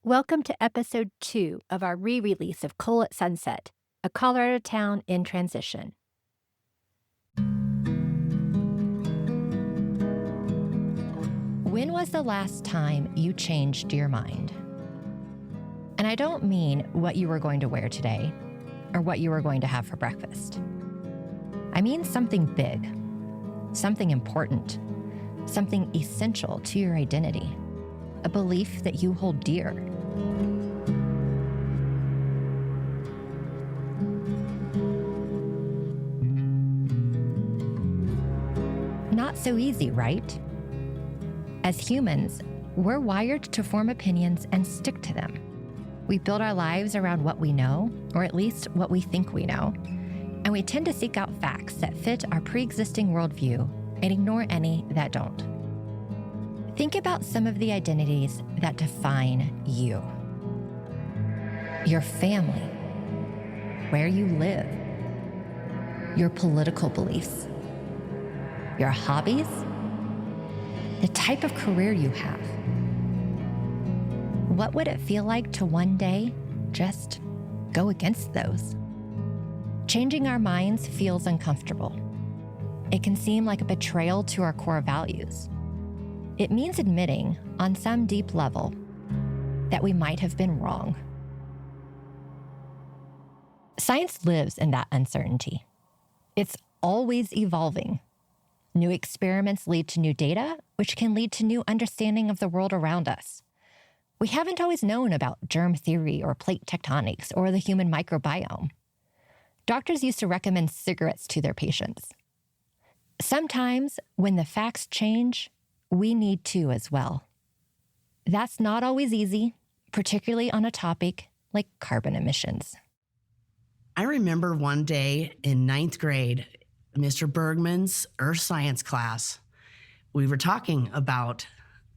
Welcome to Episode 2 of our re-release of Coal at Sunset, a Colorado town in transition. When was the last time you changed your mind? And I don't mean what you were going to wear today or what you were going to have for breakfast. I mean something big, something important, something essential to your identity, a belief that you hold dear. Not so easy, right? As humans, we're wired to form opinions and stick to them. We build our lives around what we know, or at least what we think we know, and we tend to seek out facts that fit our pre-existing worldview and ignore any that don't. Think about some of the identities that define you. Your family, where you live, your political beliefs, your hobbies, the type of career you have. What would it feel like to one day just go against those? Changing our minds feels uncomfortable. It can seem like a betrayal to our core values. It means admitting, on some deep level, that we might have been wrong. Science lives in that uncertainty. It's always evolving. New experiments lead to new data, which can lead to new understanding of the world around us. We haven't always known about germ theory or plate tectonics or the human microbiome. Doctors used to recommend cigarettes to their patients. Sometimes, when the facts change, we need to as well. That's not always easy, particularly on a topic like carbon emissions. I remember one day in 9th grade, Mr. Bergman's Earth Science class, we were talking about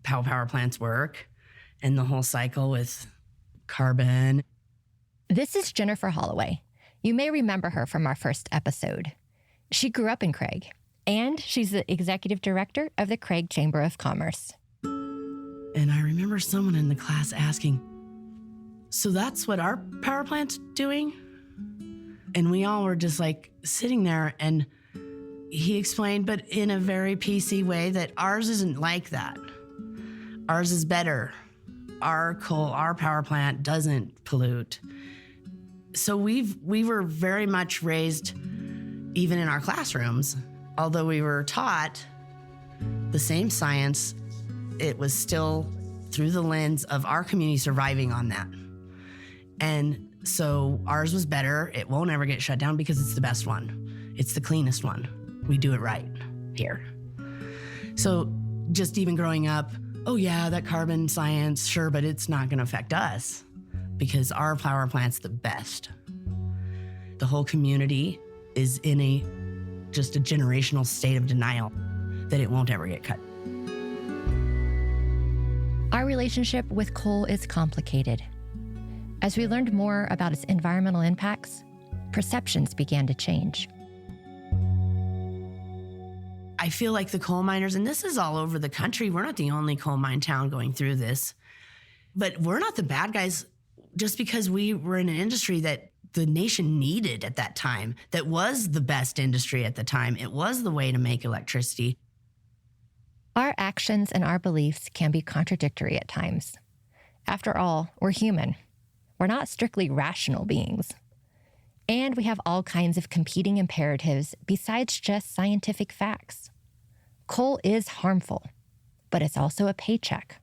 how power plants work and the whole cycle with carbon. This is Jennifer Holloway. You may remember her from our first episode. She grew up in Craig, and she's the executive director of the Craig Chamber of Commerce. And I remember someone in the class asking, so that's what our power plant's doing? And we all were just like sitting there, and he explained, but in a very PC way, that ours isn't like that. Ours is better. Our power plant doesn't pollute. So we were very much raised, even in our classrooms, although we were taught the same science, it was still through the lens of our community surviving on that. And so ours was better. It won't ever get shut down because it's the best one. It's the cleanest one. We do it right here. So just even growing up, oh yeah, that carbon science, sure, but it's not gonna affect us because our power plant's the best. The whole community is in just a generational state of denial that it won't ever get cut. Our relationship with coal is complicated. As we learned more about its environmental impacts, perceptions began to change. I feel like the coal miners, and this is all over the country, we're not the only coal mine town going through this, but we're not the bad guys just because we were in an industry that the nation needed at that time, that was the best industry at the time. It was the way to make electricity. Our actions and our beliefs can be contradictory at times. After all, we're human. We're not strictly rational beings. And we have all kinds of competing imperatives besides just scientific facts. Coal is harmful, but it's also a paycheck.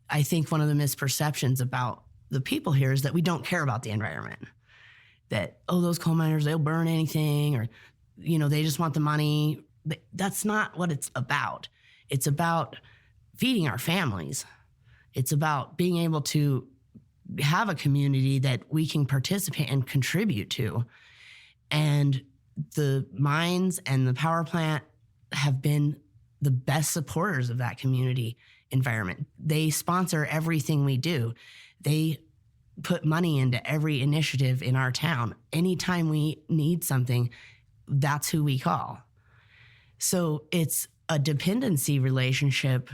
I think one of the misperceptions about the people here is that we don't care about the environment. That, oh, those coal miners, they'll burn anything, or, they just want the money. That's not what it's about. It's about feeding our families. It's about being able to have a community that we can participate and contribute to. And the mines and the power plant have been the best supporters of that community environment. They sponsor everything we do. They put money into every initiative in our town. Anytime we need something, that's who we call. So it's a dependency relationship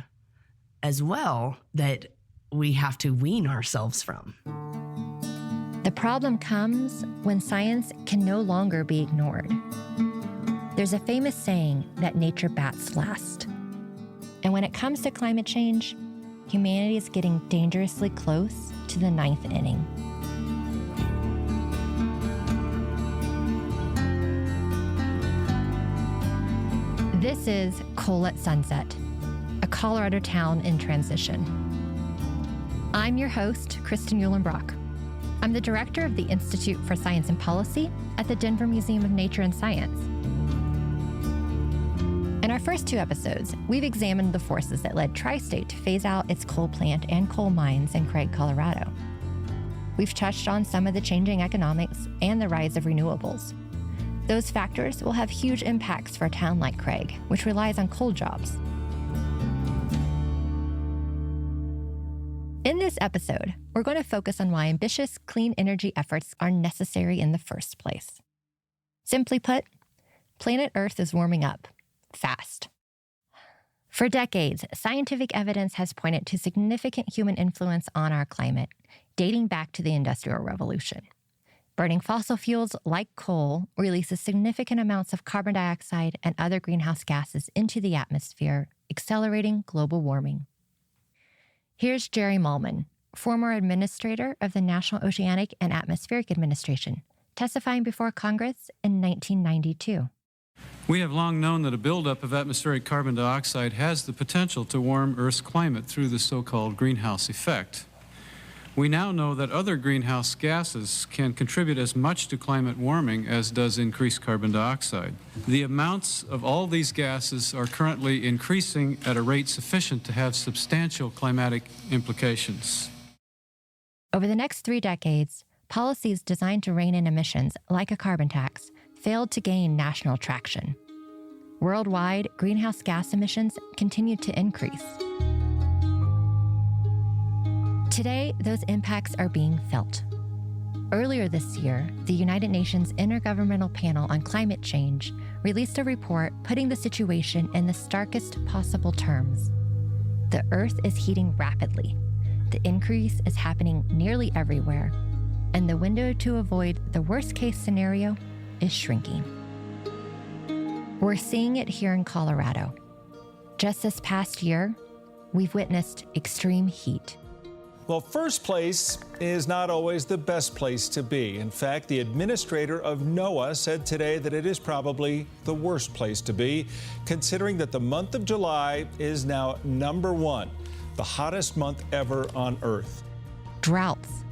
as well, that we have to wean ourselves from. The problem comes when science can no longer be ignored. There's a famous saying that nature bats last. And when it comes to climate change, humanity is getting dangerously close to the ninth inning. This is Coal at Sunset, a Colorado town in transition. I'm your host, Kristen Uhlenbrock. I'm the director of the Institute for Science and Policy at the Denver Museum of Nature and Science. In our first two episodes, we've examined the forces that led Tri-State to phase out its coal plant and coal mines in Craig, Colorado. We've touched on some of the changing economics and the rise of renewables. Those factors will have huge impacts for a town like Craig, which relies on coal jobs. In this episode, we're going to focus on why ambitious clean energy efforts are necessary in the first place. Simply put, planet Earth is warming up, fast. For decades, scientific evidence has pointed to significant human influence on our climate, dating back to the Industrial Revolution. Burning fossil fuels like coal releases significant amounts of carbon dioxide and other greenhouse gases into the atmosphere, accelerating global warming. Here's Jerry Malman, former administrator of the National Oceanic and Atmospheric Administration, testifying before Congress in 1992. We have long known that a buildup of atmospheric carbon dioxide has the potential to warm Earth's climate through the so-called greenhouse effect. We now know that other greenhouse gases can contribute as much to climate warming as does increased carbon dioxide. The amounts of all these gases are currently increasing at a rate sufficient to have substantial climatic implications. Over the next 3 decades, policies designed to rein in emissions, like a carbon tax, failed to gain national traction. Worldwide, greenhouse gas emissions continued to increase. Today, those impacts are being felt. Earlier this year, the United Nations Intergovernmental Panel on Climate Change released a report putting the situation in the starkest possible terms. The Earth is heating rapidly. The increase is happening nearly everywhere, and the window to avoid the worst-case scenario is shrinking. We're seeing it here in Colorado. Just this past year, we've witnessed extreme heat. Well, first place is not always the best place to be. In fact, the administrator of NOAA said today that it is probably the worst place to be, considering that the month of July is now #1, the hottest month ever on Earth. Droughts.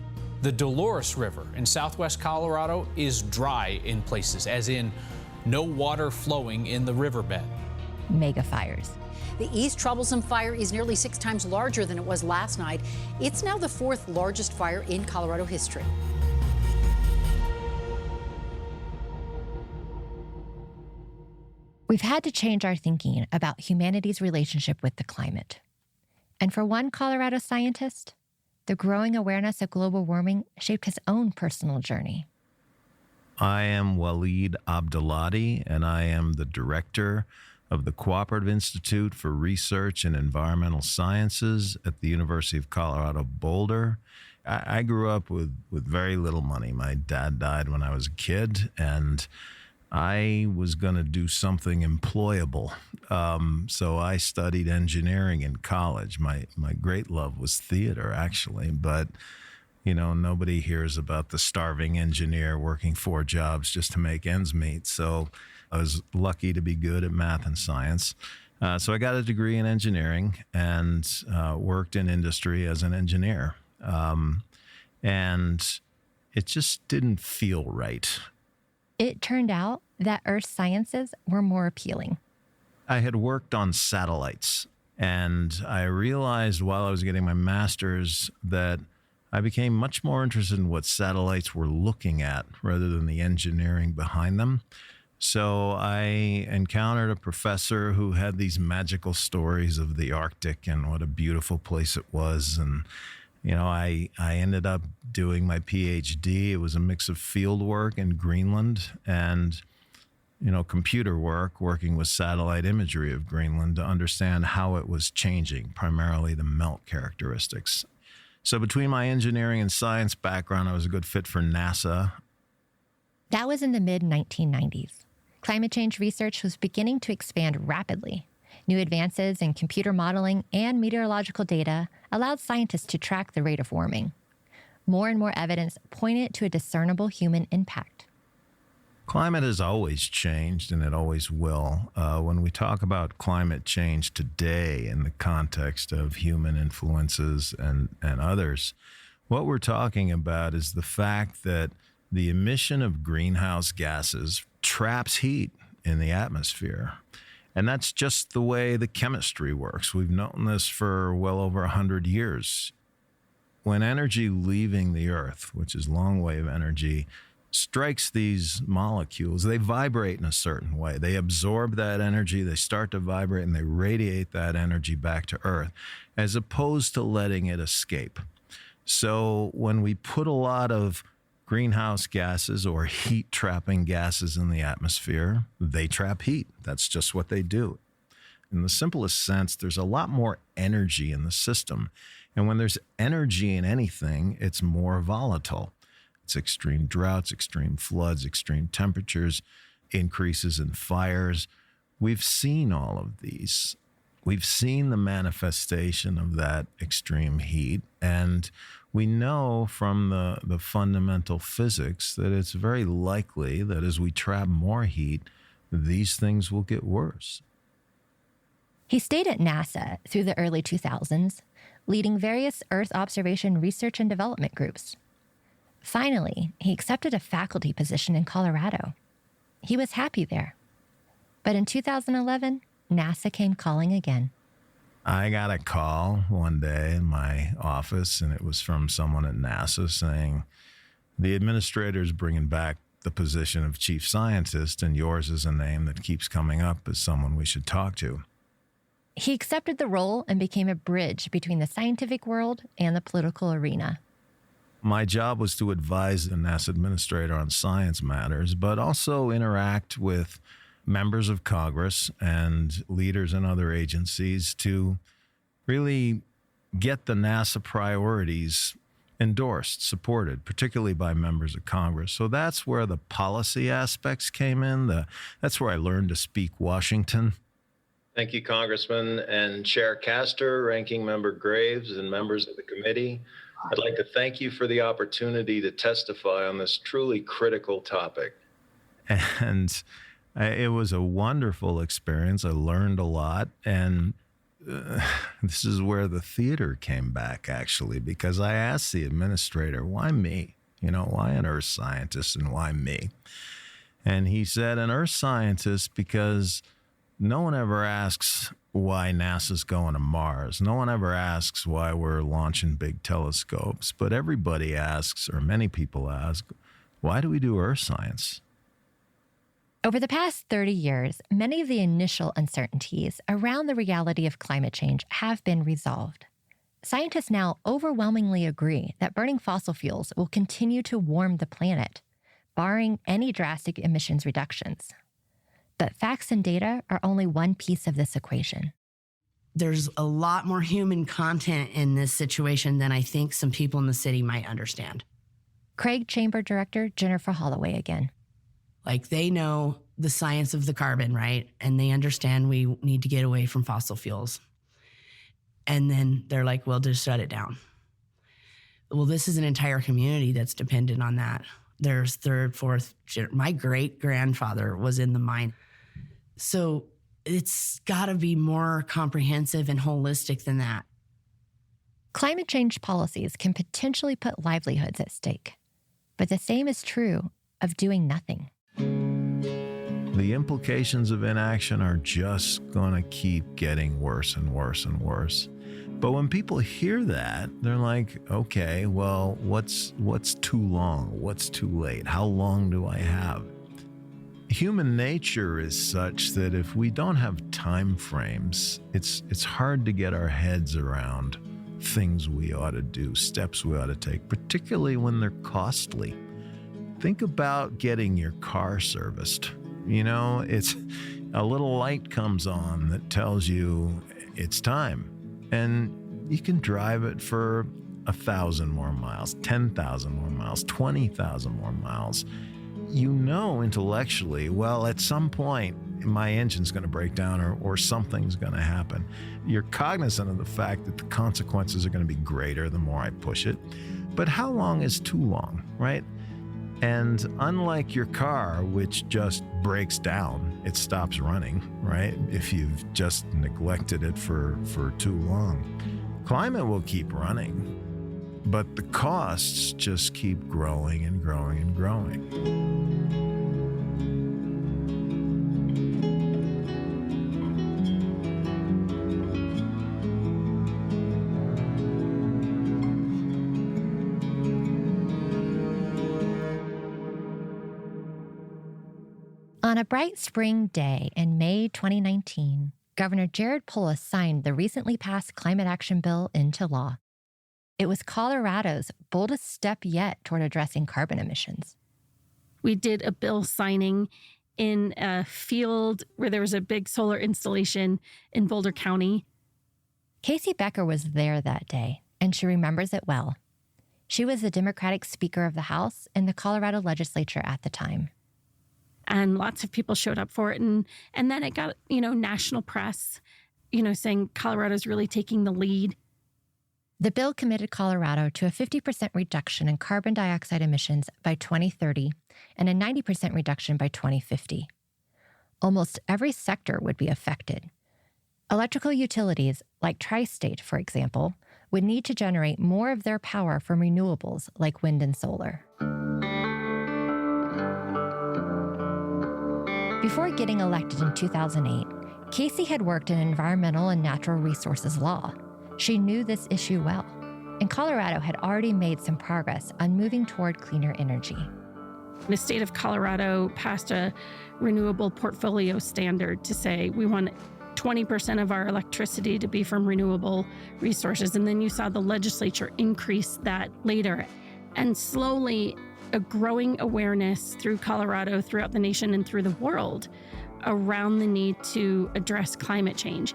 The Dolores River in southwest Colorado is dry in places, as in no water flowing in the riverbed. Mega fires. The East Troublesome Fire is nearly 6 times larger than it was last night. It's now the 4th largest fire in Colorado history. We've had to change our thinking about humanity's relationship with the climate. And for one Colorado scientist, the growing awareness of global warming shaped his own personal journey. I am Waleed Abdulati, and I am the director of the Cooperative Institute for Research in Environmental Sciences at the University of Colorado, Boulder. I grew up with very little money. My dad died when I was a kid, and I was going to do something employable. So I studied engineering in college. My great love was theater, actually, but you know, nobody hears about the starving engineer working 4 jobs just to make ends meet. So I was lucky to be good at math and science. So I got a degree in engineering and worked in industry as an engineer. And it just didn't feel right. It turned out that Earth sciences were more appealing. I had worked on satellites, and I realized while I was getting my master's that I became much more interested in what satellites were looking at rather than the engineering behind them. So I encountered a professor who had these magical stories of the Arctic and what a beautiful place it was. And, you know, I ended up doing my PhD. It was a mix of field work in Greenland and, you know, computer work, working with satellite imagery of Greenland to understand how it was changing, primarily the melt characteristics. So between my engineering and science background, I was a good fit for NASA. That was in the mid-1990s. Climate change research was beginning to expand rapidly. New advances in computer modeling and meteorological data allowed scientists to track the rate of warming. More and more evidence pointed to a discernible human impact. Climate has always changed, and it always will. When we talk about climate change today in the context of human influences and others, what we're talking about is the fact that the emission of greenhouse gases traps heat in the atmosphere. And that's just the way the chemistry works. We've known this for well over 100 years. When energy leaving the Earth, which is long-wave energy, strikes these molecules, they vibrate in a certain way. They absorb that energy, they start to vibrate, and they radiate that energy back to Earth, as opposed to letting it escape. So when we put a lot of greenhouse gases or heat-trapping gases in the atmosphere, they trap heat. That's just what they do. In the simplest sense, there's a lot more energy in the system. And when there's energy in anything, it's more volatile. It's extreme droughts, extreme floods, extreme temperatures, increases in fires. We've seen all of these. We've seen the manifestation of that extreme heat, and we know from the fundamental physics that it's very likely that as we trap more heat, these things will get worse. He stayed at NASA through the early 2000s, leading various Earth observation research and development groups. Finally, he accepted a faculty position in Colorado. He was happy there. But in 2011, NASA came calling again. I got a call one day in my office, and it was from someone at NASA saying, the administrator's bringing back the position of chief scientist, and yours is a name that keeps coming up as someone we should talk to. He accepted the role and became a bridge between the scientific world and the political arena. My job was to advise the NASA administrator on science matters, but also interact with members of Congress and leaders in other agencies to really get the NASA priorities endorsed, supported, particularly by members of Congress. So that's where the policy aspects came in. That's where I learned to speak Washington. Thank you, Congressman and Chair Castor, Ranking Member Graves, and members of the committee. I'd like to thank you for the opportunity to testify on this truly critical topic. And it was a wonderful experience. I learned a lot. And this is where the theater came back, actually, because I asked the administrator, why me? Why an earth scientist and why me? And he said, an earth scientist because no one ever asks why NASA's going to Mars. No one ever asks why we're launching big telescopes. But everybody asks, or many people ask, why do we do earth science? Over the past 30 years, many of the initial uncertainties around the reality of climate change have been resolved. Scientists now overwhelmingly agree that burning fossil fuels will continue to warm the planet, barring any drastic emissions reductions. But facts and data are only one piece of this equation. There's a lot more human content in this situation than I think some people in the city might understand. Craig Chamber Director Jennifer Holloway again. Like, they know the science of the carbon, right? And they understand we need to get away from fossil fuels. And then they're like, well, just shut it down. Well, this is an entire community that's dependent on that. There's third, fourth, my great-grandfather was in the mine. So it's got to be more comprehensive and holistic than that. Climate change policies can potentially put livelihoods at stake. But the same is true of doing nothing. The implications of inaction are just going to keep getting worse and worse and worse. But when people hear that, they're like, okay, well, what's too long? What's too late? How long do I have? Human nature is such that if we don't have time frames, it's hard to get our heads around things we ought to do, steps we ought to take, particularly when they're costly. Think about getting your car serviced. It's a little light comes on that tells you it's time. And you can drive it for 1,000 more miles, 10,000 more miles, 20,000 more miles, you know intellectually, well, at some point, my engine's going to break down or something's going to happen. You're cognizant of the fact that the consequences are going to be greater the more I push it. But how long is too long, right? And unlike your car, which just breaks down, it stops running, right? If you've just neglected it for too long. Climate will keep running, but the costs just keep growing and growing and growing. On a bright spring day in May 2019, Governor Jared Polis signed the recently passed Climate Action Bill into law. It was Colorado's boldest step yet toward addressing carbon emissions. We did a bill signing in a field where there was a big solar installation in Boulder County. Casey Becker was there that day, and she remembers it well. She was the Democratic Speaker of the House in the Colorado legislature at the time. And lots of people showed up for it. And then it got, national press, saying Colorado's really taking the lead. The bill committed Colorado to a 50% reduction in carbon dioxide emissions by 2030 and a 90% reduction by 2050. Almost every sector would be affected. Electrical utilities, like Tri-State, for example, would need to generate more of their power from renewables like wind and solar. Before getting elected in 2008, Casey had worked in environmental and natural resources law. She knew this issue well, and Colorado had already made some progress on moving toward cleaner energy. The state of Colorado passed a renewable portfolio standard to say we want 20% of our electricity to be from renewable resources. And then you saw the legislature increase that later. And slowly, a growing awareness through Colorado, throughout the nation, and through the world around the need to address climate change.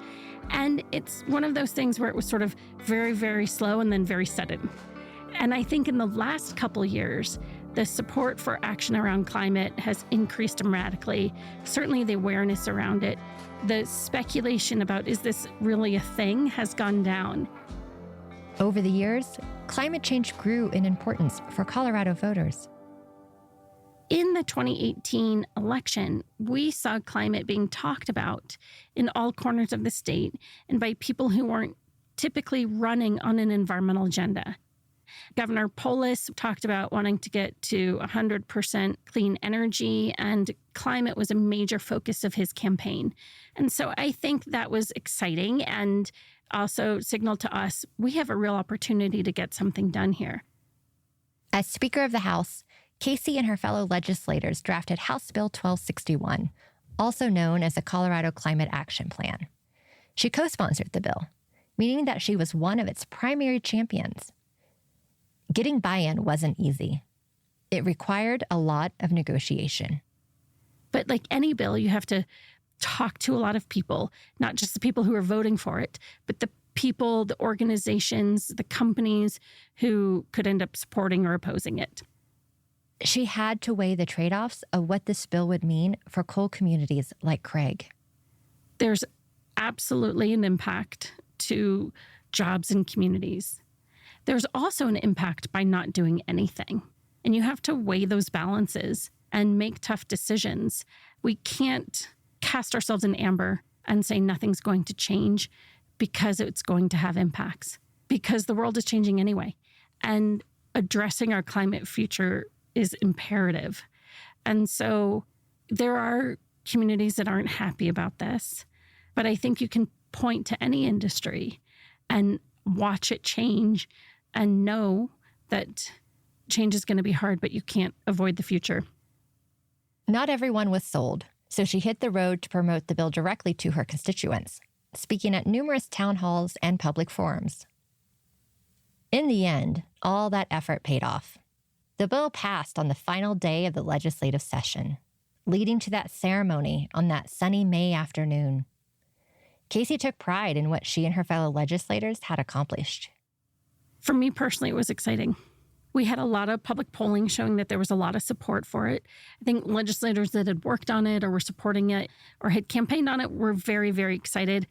And it's one of those things where it was sort of very, very slow and then very sudden. And I think in the last couple years, the support for action around climate has increased dramatically. Certainly the awareness around it. The speculation about, is this really a thing, has gone down. Over the years, climate change grew in importance for Colorado voters. In the 2018 election, we saw climate being talked about in all corners of the state and by people who weren't typically running on an environmental agenda. Governor Polis talked about wanting to get to 100% clean energy, and climate was a major focus of his campaign. And so I think that was exciting and also signaled to us we have a real opportunity to get something done here. As Speaker of the House, Casey and her fellow legislators drafted House Bill 1261, also known as the Colorado Climate Action Plan. She co-sponsored the bill, meaning that she was one of its primary champions. Getting buy-in wasn't easy. It required a lot of negotiation. But like any bill, you have to talk to a lot of people, not just the people who are voting for it, but the people, the organizations, the companies who could end up supporting or opposing it. She had to weigh the trade-offs of what this bill would mean for coal communities like Craig. There's absolutely an impact to jobs and communities. There's also an impact by not doing anything. And you have to weigh those balances and make tough decisions. We can't cast ourselves in amber and say nothing's going to change because it's going to have impacts, because the world is changing anyway. And addressing our climate future is imperative. And so there are communities that aren't happy about this, but I think you can point to any industry and watch it change and know that change is going to be hard, but you can't avoid the future. Not everyone was sold, so she hit the road to promote the bill directly to her constituents, speaking at numerous town halls and public forums. In the end, all that effort paid off. The bill passed on the final day of the legislative session, leading to that ceremony on that sunny May afternoon. Casey took pride in what she and her fellow legislators had accomplished. For me personally, it was exciting. We had a lot of public polling showing that there was a lot of support for it. I think legislators that had worked on it or were supporting it or had campaigned on it were very, very excited.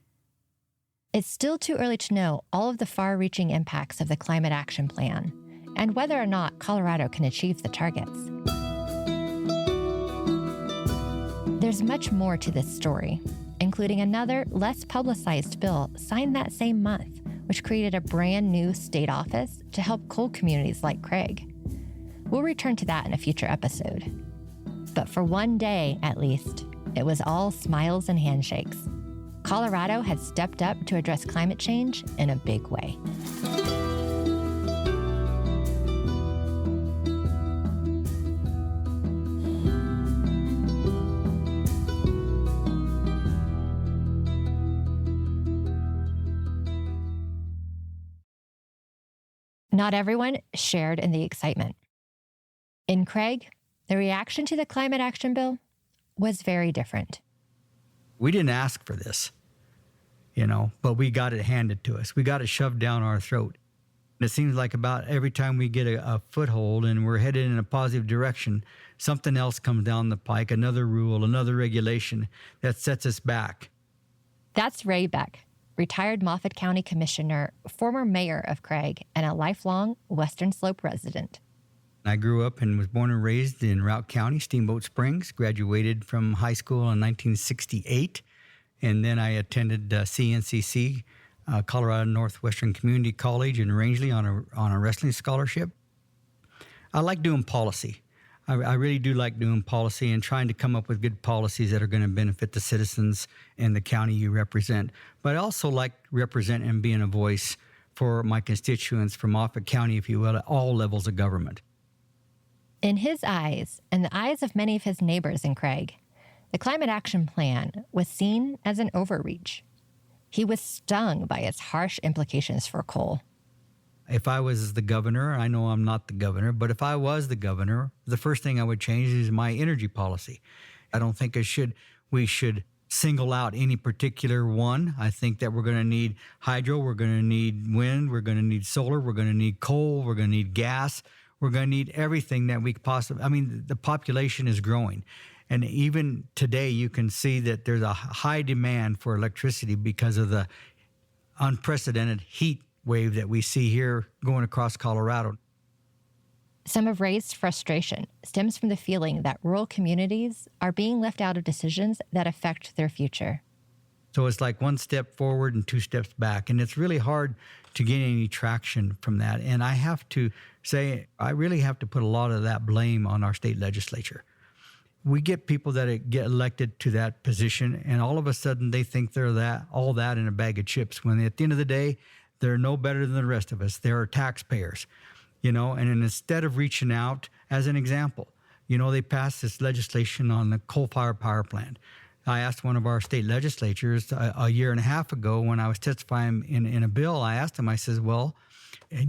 It's still too early to know all of the far-reaching impacts of the Climate Action Plan and whether or not Colorado can achieve the targets. There's much more to this story, including another, less publicized bill signed that same month, which created a brand new state office to help coal communities like Craig. We'll return to that in a future episode. But for one day, at least, it was all smiles and handshakes. Colorado had stepped up to address climate change in a big way. Not everyone shared in the excitement. In Craig, the reaction to the Climate Action Bill was very different. We didn't ask for this, but we got it handed to us. We got it shoved down our throat. And it seems like about every time we get a foothold and we're headed in a positive direction, something else comes down the pike, another rule, another regulation that sets us back. That's Ray Beck, retired Moffat County Commissioner, former mayor of Craig, and a lifelong Western Slope resident. I grew up and was born and raised in Routt County, Steamboat Springs, graduated from high school in 1968, and then I attended CNCC, Colorado Northwestern Community College in Rangeley on a wrestling scholarship. I like doing policy. I really do like doing policy and trying to come up with good policies that are going to benefit the citizens in the county you represent. But I also like representing and being a voice for my constituents from Moffat County, if you will, at all levels of government. In his eyes, and the eyes of many of his neighbors in Craig, the Climate Action Plan was seen as an overreach. He was stung by its harsh implications for coal. If I was the governor, I know I'm not the governor, but if I was the governor, the first thing I would change is my energy policy. I don't think we should single out any particular one. I think that we're going to need hydro, we're going to need wind, we're going to need solar, we're going to need coal, we're going to need gas. We're going to need everything that we could possibly. The population is growing. And even today, you can see that there's a high demand for electricity because of the unprecedented heat wave that we see here going across Colorado. Some of Ray's frustration stems from the feeling that rural communities are being left out of decisions that affect their future. So it's like one step forward and two steps back. And it's really hard to gain any traction from that. And I have to say, I really have to put a lot of that blame on our state legislature. We get people that get elected to that position, and all of a sudden they think they're all that in a bag of chips, when at the end of the day, they're no better than the rest of us. They're taxpayers, and instead of reaching out, as an example, they passed this legislation on the coal-fired power plant. I asked one of our state legislatures a year and a half ago when I was testifying in a bill, I asked him, I says, well,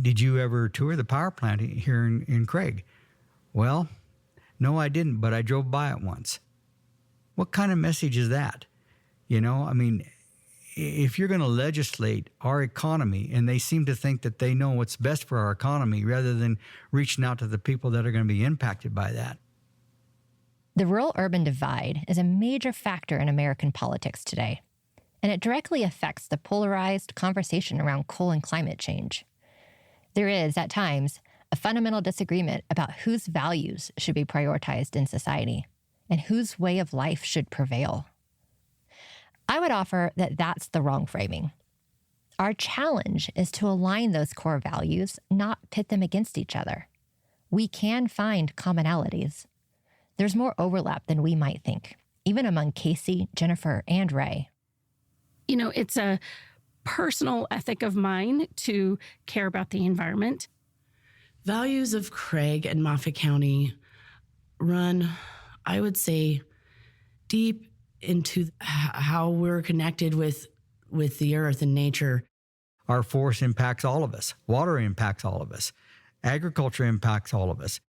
did you ever tour the power plant here in Craig? Well, no, I didn't, but I drove by it once. What kind of message is that? If you're going to legislate our economy, and they seem to think that they know what's best for our economy rather than reaching out to the people that are going to be impacted by that. The rural-urban divide is a major factor in American politics today, and it directly affects the polarized conversation around coal and climate change. There is, at times, a fundamental disagreement about whose values should be prioritized in society and whose way of life should prevail. I would offer that that's the wrong framing. Our challenge is to align those core values, not pit them against each other. We can find commonalities. There's more overlap than we might think, even among Casey, Jennifer, and Ray. It's a personal ethic of mine to care about the environment. Values of Craig and Moffat County run, I would say, deep into how we're connected with the earth and nature. Our forest impacts all of us. Water impacts all of us. Agriculture impacts all of us.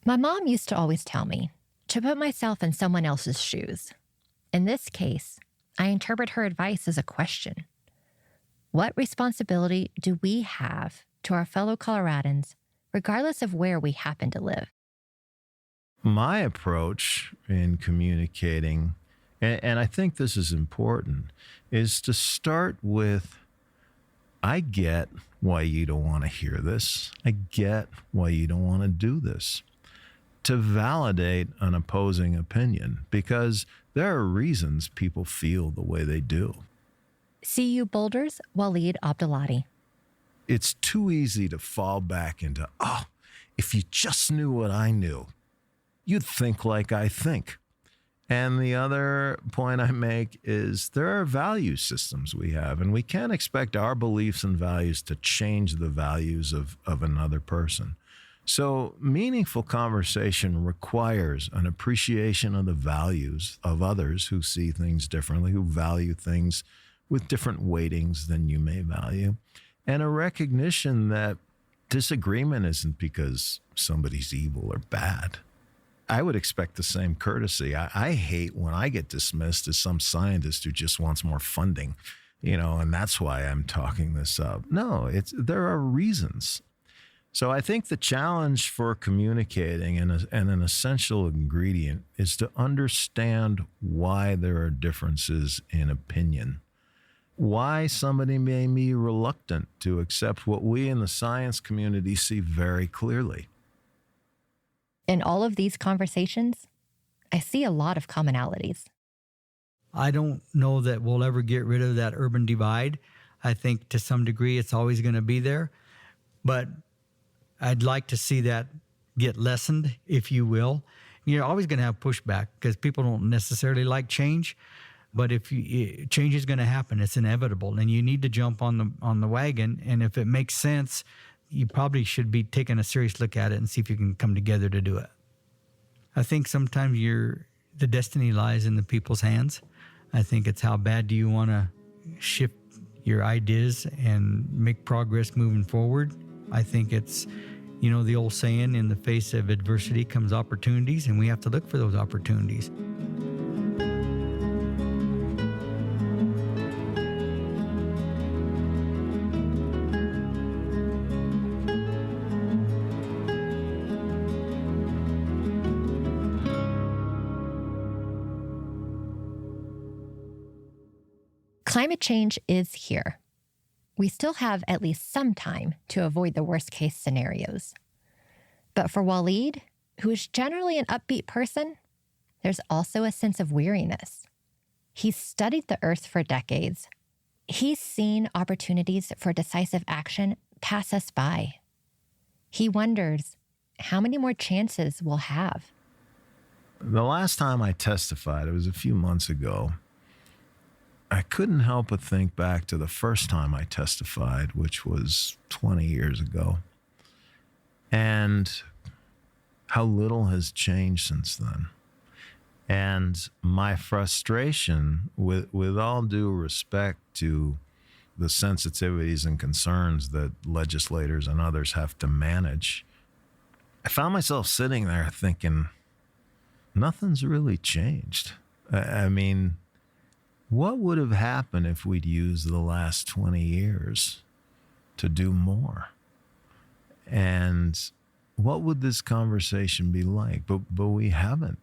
My mom used to always tell me to put myself in someone else's shoes. In this case, I interpret her advice as a question. What responsibility do we have to our fellow Coloradans, regardless of where we happen to live? My approach in communicating, and I think this is important, is to start with, I get why you don't want to hear this. I get why you don't want to do this. To validate an opposing opinion, because there are reasons people feel the way they do. CU Boulder's Waleed Abdullati. It's too easy to fall back into, oh, if you just knew what I knew, you'd think like I think. And the other point I make is there are value systems we have, and we can't expect our beliefs and values to change the values of another person. So meaningful conversation requires an appreciation of the values of others who see things differently, who value things with different weightings than you may value, and a recognition that disagreement isn't because somebody's evil or bad. I would expect the same courtesy. I hate when I get dismissed as some scientist who just wants more funding, and that's why I'm talking this up. No, there are reasons. So I think the challenge for communicating and an essential ingredient is to understand why there are differences in opinion, why somebody may be reluctant to accept what we in the science community see very clearly. In all of these conversations, I see a lot of commonalities. I don't know that we'll ever get rid of that urban divide. I think to some degree it's always going to be there. But I'd like to see that get lessened, if you will. You're always going to have pushback because people don't necessarily like change. But change is going to happen, it's inevitable, and you need to jump on the wagon. And if it makes sense, you probably should be taking a serious look at it and see if you can come together to do it. I think sometimes the destiny lies in the people's hands. I think it's how bad do you want to shift your ideas and make progress moving forward. I think it's, the old saying, in the face of adversity comes opportunities, and we have to look for those opportunities. Climate change is here. We still have at least some time to avoid the worst-case scenarios. But for Waleed, who is generally an upbeat person, there's also a sense of weariness. He's studied the Earth for decades. He's seen opportunities for decisive action pass us by. He wonders how many more chances we'll have. The last time I testified, it was a few months ago, I couldn't help but think back to the first time I testified, which was 20 years ago, and how little has changed since then. And my frustration, with all due respect to the sensitivities and concerns that legislators and others have to manage, I found myself sitting there thinking, nothing's really changed. I mean, what would have happened if we'd used the last 20 years to do more? And what would this conversation be like? But we haven't.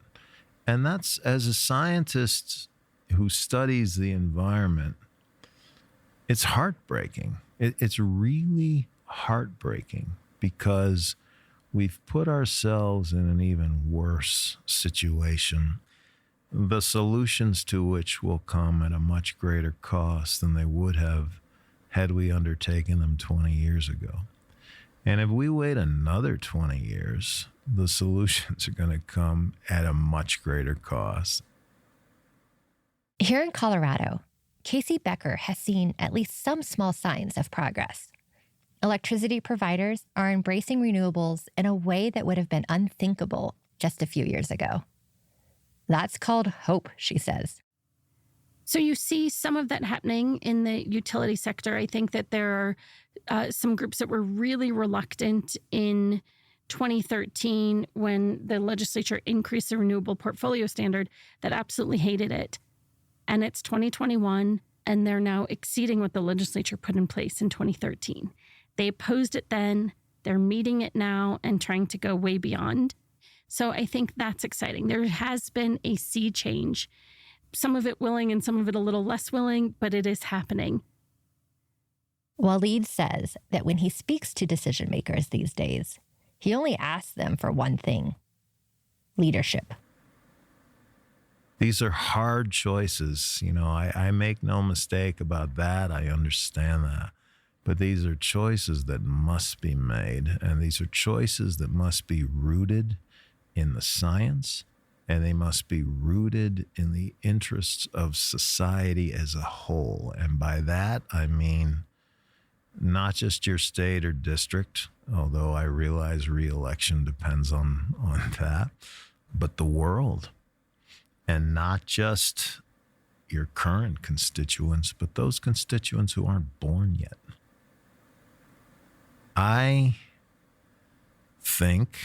And that's, as a scientist who studies the environment, it's heartbreaking. It's really heartbreaking because we've put ourselves in an even worse situation, the solutions to which will come at a much greater cost than they would have had we undertaken them 20 years ago. And if we wait another 20 years, the solutions are going to come at a much greater cost. Here in Colorado, Casey Becker has seen at least some small signs of progress. Electricity providers are embracing renewables in a way that would have been unthinkable just a few years ago. That's called hope, she says. So you see some of that happening in the utility sector. I think that there are some groups that were really reluctant in 2013 when the legislature increased the renewable portfolio standard that absolutely hated it. And it's 2021 and they're now exceeding what the legislature put in place in 2013. They opposed it then, they're meeting it now and trying to go way beyond. So I think that's exciting. There has been a sea change, some of it willing and some of it a little less willing, but it is happening. Waleed says that when he speaks to decision makers these days, he only asks them for one thing: leadership. These are hard choices. You know, I make no mistake about that. I understand that. But these are choices that must be made, and these are choices that must be rooted in the science, and they must be rooted in the interests of society as a whole. And by that, I mean not just your state or district, although I realize re-election depends on that, but the world. And not just your current constituents, but those constituents who aren't born yet. I think,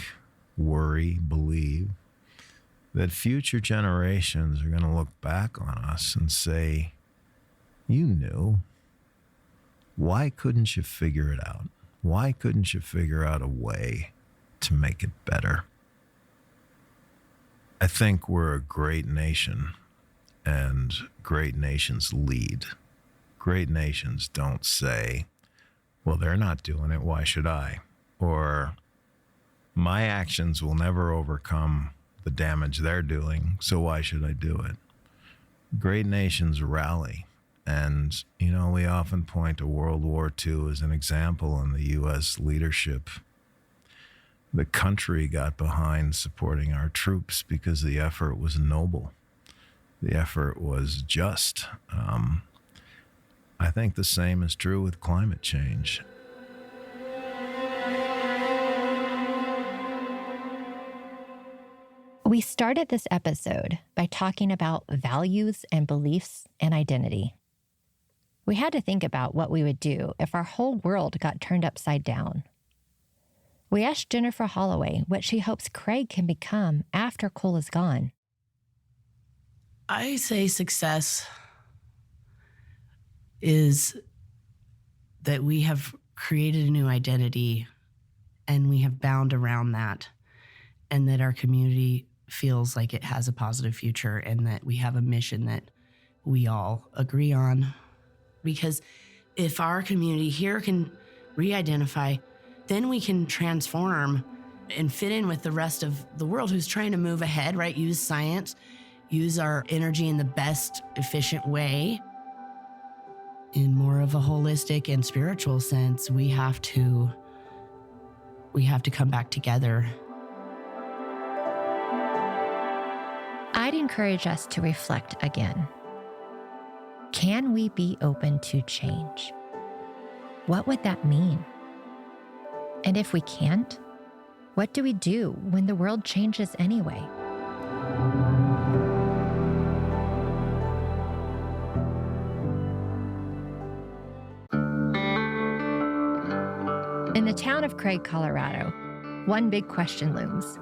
worry, believe that future generations are going to look back on us and say, you knew. Why couldn't you figure it out? Why couldn't you figure out a way to make it better? I think we're a great nation, and great nations lead. Great nations don't say, well, they're not doing it, why should I? Or, my actions will never overcome the damage they're doing, so why should I do it? Great nations rally. And, you know, we often point to World War II as an example in the U.S. leadership. The country got behind supporting our troops because the effort was noble. The effort was just. I think the same is true with climate change. We started this episode by talking about values and beliefs and identity. We had to think about what we would do if our whole world got turned upside down. We asked Jennifer Holloway what she hopes Craig can become after coal is gone. I say success is that we have created a new identity and we have bound around that, and that our community feels like it has a positive future and that we have a mission that we all agree on. Because if our community here can re-identify, then we can transform and fit in with the rest of the world who's trying to move ahead, right? Use science, use our energy in the best efficient way. In more of a holistic and spiritual sense, we have to come back together. I'd encourage us to reflect again. Can we be open to change? What would that mean? And if we can't, what do we do when the world changes anyway? In the town of Craig, Colorado, one big question looms.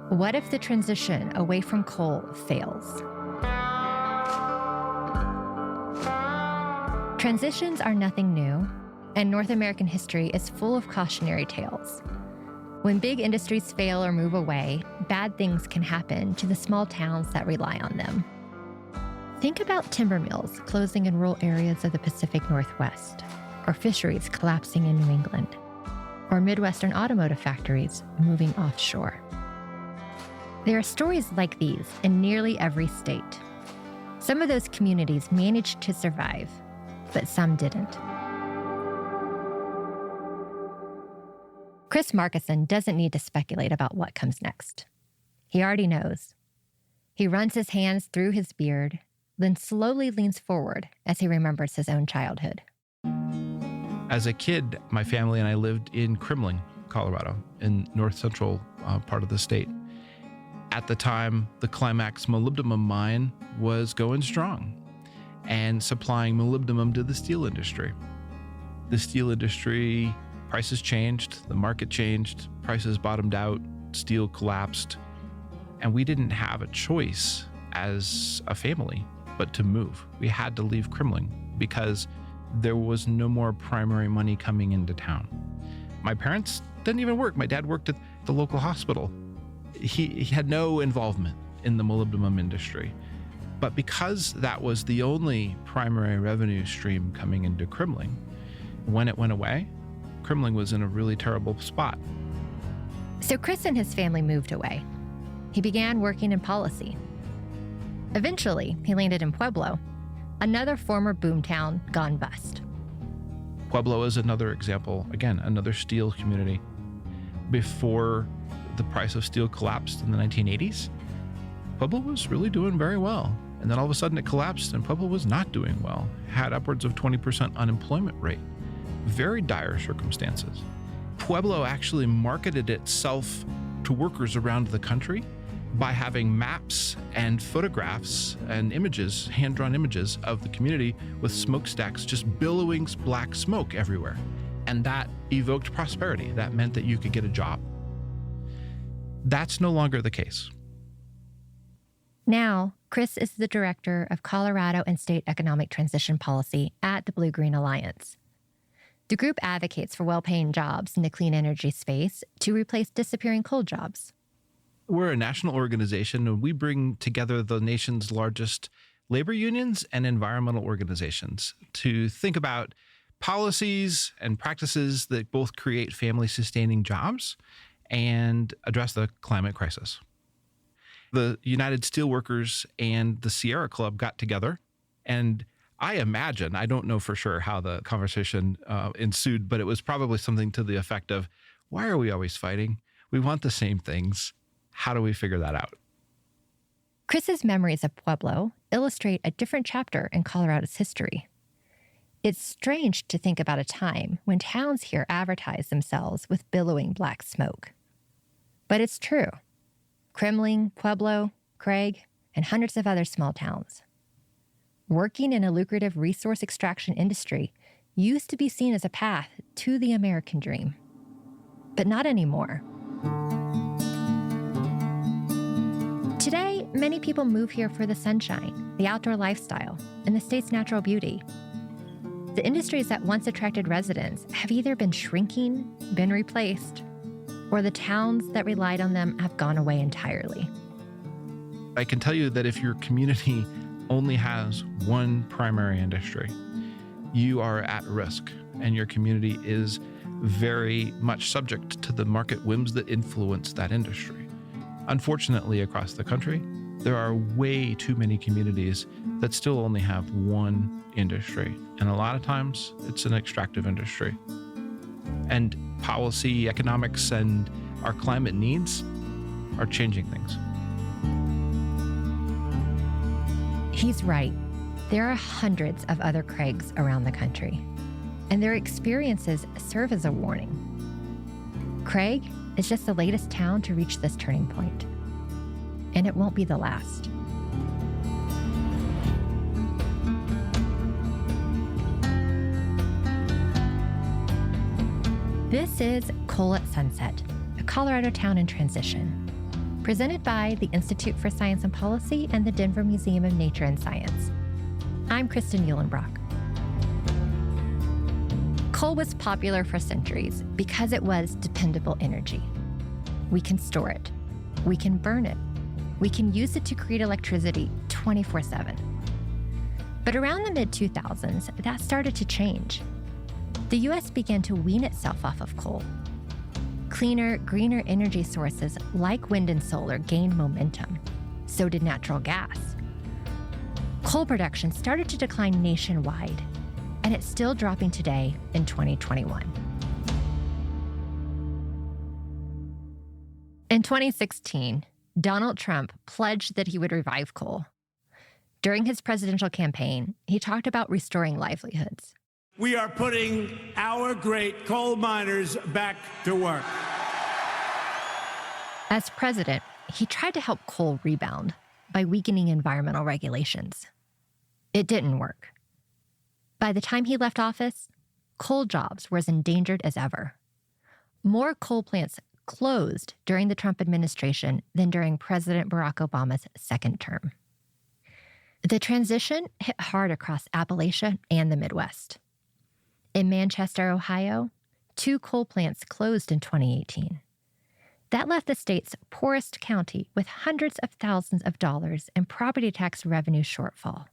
What if the transition away from coal fails? Transitions are nothing new, and North American history is full of cautionary tales. When big industries fail or move away, bad things can happen to the small towns that rely on them. Think about timber mills closing in rural areas of the Pacific Northwest, or fisheries collapsing in New England, or Midwestern automotive factories moving offshore. There are stories like these in nearly every state. Some of those communities managed to survive, but some didn't. Chris Markison doesn't need to speculate about what comes next. He already knows. He runs his hands through his beard, then slowly leans forward as he remembers his own childhood. As a kid, my family and I lived in Kremling, Colorado, in north central part of the state. At the time, the Climax molybdenum mine was going strong and supplying molybdenum to the steel industry. The steel industry, prices changed, the market changed, prices bottomed out, steel collapsed, and we didn't have a choice as a family but to move. We had to leave Kremling because there was no more primary money coming into town. My parents didn't even work. My dad worked at the local hospital. He had no involvement in the molybdenum industry. But because that was the only primary revenue stream coming into Kremling, when it went away, Kremling was in a really terrible spot. So Chris and his family moved away. He began working in policy. Eventually, he landed in Pueblo, another former boomtown gone bust. Pueblo is another example, again, another steel community. Before the price of steel collapsed in the 1980s, Pueblo was really doing very well. And then all of a sudden it collapsed and Pueblo was not doing well, had upwards of 20% unemployment rate. Very dire circumstances. Pueblo actually marketed itself to workers around the country by having maps and photographs and images, hand-drawn images of the community with smokestacks just billowing black smoke everywhere. And that evoked prosperity. That meant that you could get a job. That's no longer the case. Now, Chris is the director of Colorado and state economic transition policy at the Blue-Green Alliance. The group advocates for well-paying jobs in the clean energy space to replace disappearing coal jobs. We're a national organization, and we bring together the nation's largest labor unions and environmental organizations to think about policies and practices that both create family-sustaining jobs and address the climate crisis. The United Steelworkers and the Sierra Club got together, and I imagine, I don't know for sure how the conversation ensued, but it was probably something to the effect of, why are we always fighting? We want the same things. How do we figure that out? Chris's memories of Pueblo illustrate a different chapter in Colorado's history. It's strange to think about a time when towns here advertise themselves with billowing black smoke. But it's true. Kremling, Pueblo, Craig, and hundreds of other small towns. Working in a lucrative resource extraction industry used to be seen as a path to the American dream. But not anymore. Today, many people move here for the sunshine, the outdoor lifestyle, and the state's natural beauty. The industries that once attracted residents have either been shrinking, been replaced, or the towns that relied on them have gone away entirely. I can tell you that if your community only has one primary industry, you are at risk, and your community is very much subject to the market whims that influence that industry. Unfortunately, across the country, there are way too many communities that still only have one industry, and a lot of times it's an extractive industry. And policy, economics, and our climate needs are changing things. He's right. There are hundreds of other Craigs around the country, and their experiences serve as a warning. Craig is just the latest town to reach this turning point, and it won't be the last. This is Coal at Sunset, a Colorado town in transition, presented by the Institute for Science and Policy and the Denver Museum of Nature and Science. I'm Kristen Eulenbrock. Coal was popular for centuries because it was dependable energy. We can store it. We can burn it. We can use it to create electricity 24/7. But around the mid-2000s, that started to change. The U.S. began to wean itself off of coal. Cleaner, greener energy sources like wind and solar gained momentum. So did natural gas. Coal production started to decline nationwide, and it's still dropping today in 2021. In 2016, Donald Trump pledged that he would revive coal. During his presidential campaign, he talked about restoring livelihoods. We are putting our great coal miners back to work. As president, he tried to help coal rebound by weakening environmental regulations. It didn't work. By the time he left office, coal jobs were as endangered as ever. More coal plants closed during the Trump administration than during President Barack Obama's second term. The transition hit hard across Appalachia and the Midwest. In Manchester, Ohio, 2 coal plants closed in 2018. That left the state's poorest county with hundreds of thousands of dollars in property tax revenue shortfall.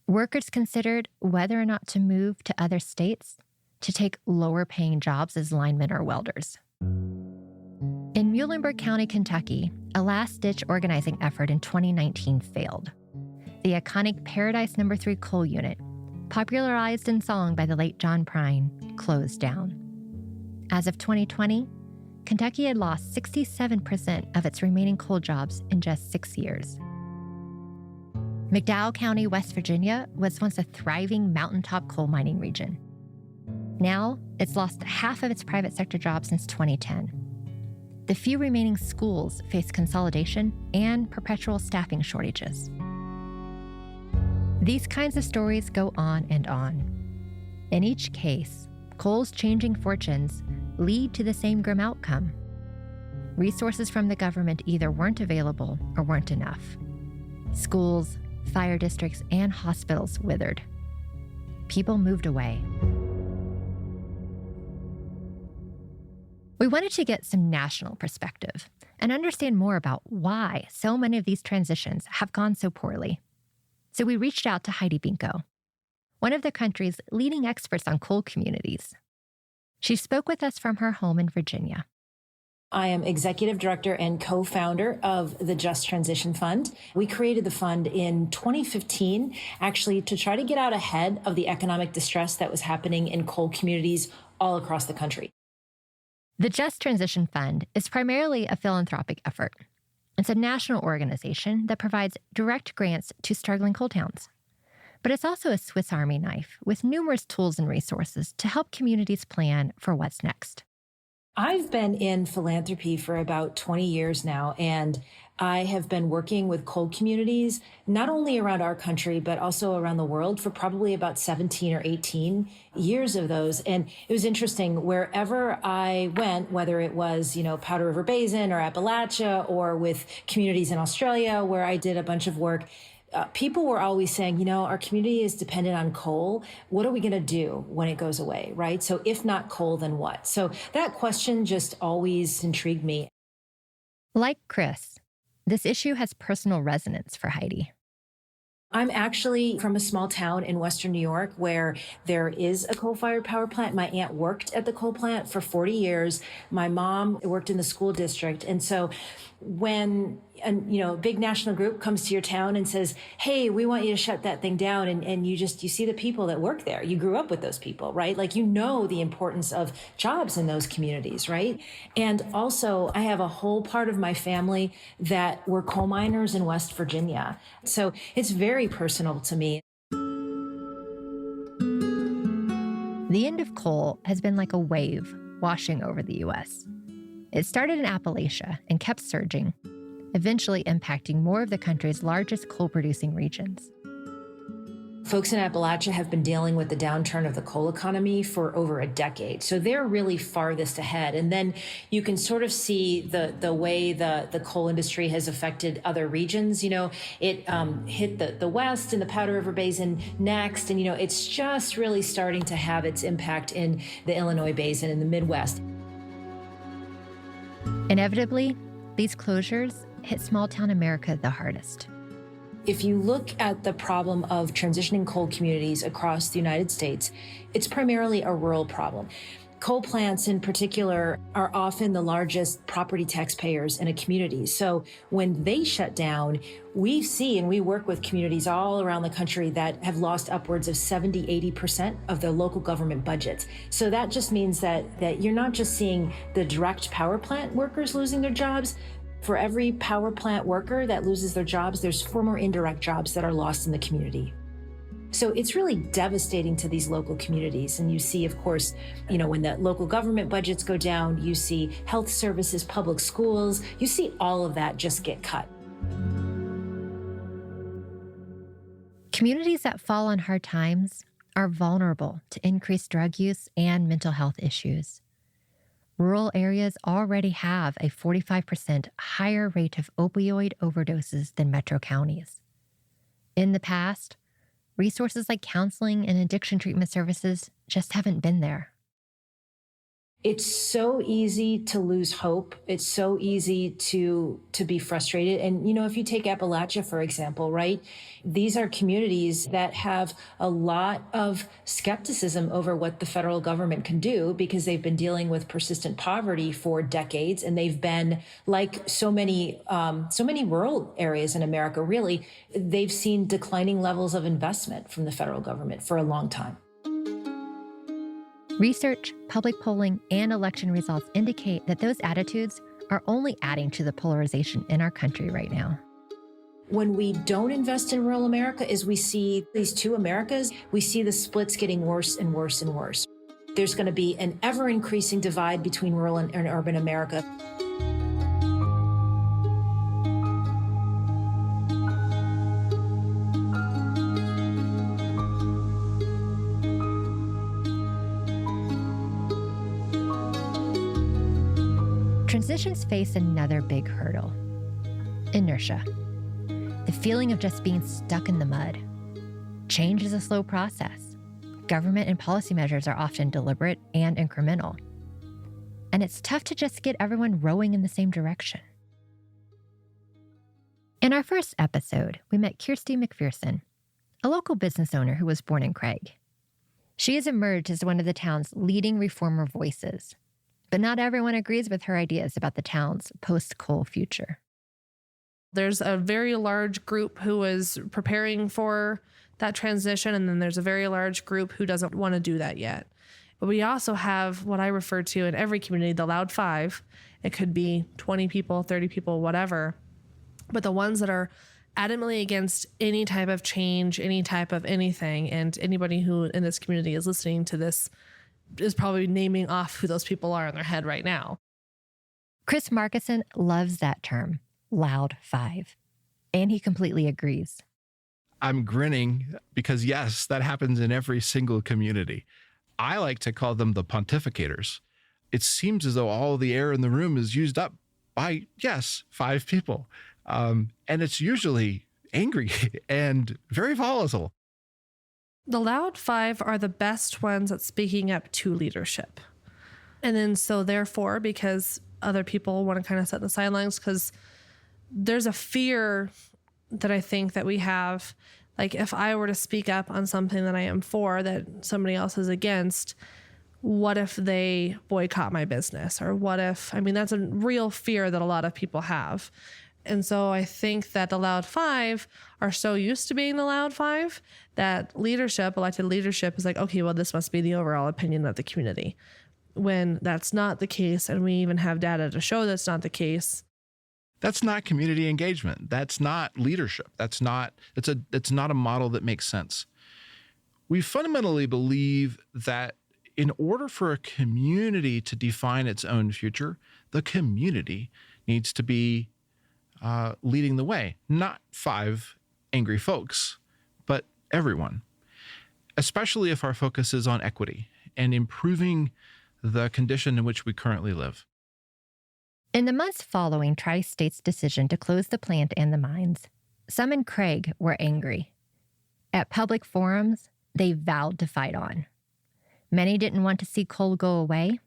Workers considered whether or not to move to other states to take lower-paying jobs as linemen or welders. In Muhlenberg County, Kentucky, a last-ditch organizing effort in 2019 failed. The iconic Paradise No. 3 coal unit, popularized in song by the late John Prine, closed down. As of 2020, Kentucky had lost 67% of its remaining coal jobs in just 6 years. McDowell County, West Virginia, was once a thriving mountaintop coal mining region. Now, it's lost half of its private sector jobs since 2010. The few remaining schools face consolidation and perpetual staffing shortages. These kinds of stories go on and on. In each case, coal's changing fortunes lead to the same grim outcome. Resources from the government either weren't available or weren't enough. Schools, fire districts, and hospitals withered. People moved away. We wanted to get some national perspective and understand more about why so many of these transitions have gone so poorly. So we reached out to Heidi Binko, one of the country's leading experts on coal communities. She spoke with us from her home in Virginia. I am executive director and co-founder of the Just Transition Fund. We created the fund in 2015, actually, to try to get out ahead of the economic distress that was happening in coal communities all across the country. The Just Transition Fund is primarily a philanthropic effort. It's a national organization that provides direct grants to struggling coal towns. But it's also a Swiss Army knife with numerous tools and resources to help communities plan for what's next. I've been in philanthropy for about 20 years now, and I have been working with coal communities, not only around our country, but also around the world for probably about 17 or 18 years of those. And it was interesting, wherever I went, whether it was, Powder River Basin or Appalachia or with communities in Australia where I did a bunch of work, people were always saying, our community is dependent on coal. What are we going to do when it goes away, right? So if not coal, then what? So that question just always intrigued me. Like Chris, this issue has personal resonance for Heidi. I'm actually from a small town in Western New York where there is a coal-fired power plant. My aunt worked at the coal plant for 40 years. My mom worked in the school district. And so when a big national group comes to your town and says, hey, we want you to shut that thing down, and you see the people that work there. You grew up with those people, right? Like, the importance of jobs in those communities, right? And also, I have a whole part of my family that were coal miners in West Virginia. So it's very personal to me. The end of coal has been like a wave washing over the U.S. It started in Appalachia and kept surging, eventually impacting more of the country's largest coal-producing regions. Folks in Appalachia have been dealing with the downturn of the coal economy for over a decade. So they're really farthest ahead. And then you can sort of see the way the coal industry has affected other regions. It hit the West and the Powder River Basin next. And, it's just really starting to have its impact in the Illinois Basin and the Midwest. Inevitably, these closures hit small-town America the hardest. If you look at the problem of transitioning coal communities across the United States, it's primarily a rural problem. Coal plants in particular are often the largest property taxpayers in a community. So when they shut down, we see and we work with communities all around the country that have lost upwards of 70, 80% of their local government budgets. So that just means that you're not just seeing the direct power plant workers losing their jobs. For every power plant worker that loses their jobs, there's 4 more indirect jobs that are lost in the community. So it's really devastating to these local communities. And you see, of course, when the local government budgets go down, you see health services, public schools, you see all of that just get cut. Communities that fall on hard times are vulnerable to increased drug use and mental health issues. Rural areas already have a 45% higher rate of opioid overdoses than metro counties. In the past, resources like counseling and addiction treatment services just haven't been there. It's so easy to lose hope. It's so easy to be frustrated. And, if you take Appalachia, for example, right? These are communities that have a lot of skepticism over what the federal government can do because they've been dealing with persistent poverty for decades. And they've been, like so many rural areas in America, really, they've seen declining levels of investment from the federal government for a long time. Research, public polling, and election results indicate that those attitudes are only adding to the polarization in our country right now. When we don't invest in rural America, as we see these two Americas, we see the splits getting worse and worse and worse. There's going to be an ever-increasing divide between rural and urban America. Transitions face another big hurdle: inertia. The feeling of just being stuck in the mud. Change is a slow process. Government and policy measures are often deliberate and incremental. And it's tough to just get everyone rowing in the same direction. In our first episode, we met Kirsty McPherson, a local business owner who was born in Craig. She has emerged as one of the town's leading reformer voices. But not everyone agrees with her ideas about the town's post-coal future. There's a very large group who is preparing for that transition, and then there's a very large group who doesn't want to do that yet. But we also have what I refer to in every community, the Loud Five. It could be 20 people, 30 people, whatever. But the ones that are adamantly against any type of change, any type of anything, and anybody who in this community is listening to this is probably naming off who those people are in their head right now. Chris Markison loves that term, Loud Five, and he completely agrees. I'm grinning because, yes, that happens in every single community. I like to call them the pontificators. It seems as though all the air in the room is used up by, yes, 5 people. And it's usually angry and very volatile. The Loud Five are the best ones at speaking up to leadership. And then so therefore, because other people want to kind of set the sidelines, because there's a fear that I think that we have, like if I were to speak up on something that I am for that somebody else is against, what if they boycott my business? Or what if, that's a real fear that a lot of people have. And so I think that the Loud Five are so used to being the Loud Five that elected leadership is like, okay, well, this must be the overall opinion of the community. When that's not the case, and we even have data to show that's not the case. That's not community engagement. That's not leadership. It's not a model that makes sense. We fundamentally believe that in order for a community to define its own future, the community needs to be leading the way, not 5 angry folks, but everyone, especially if our focus is on equity and improving the condition in which we currently live. In the months following Tri-State's decision to close the plant and the mines, some in Craig were angry. At public forums, they vowed to fight on. Many didn't want to see coal go away.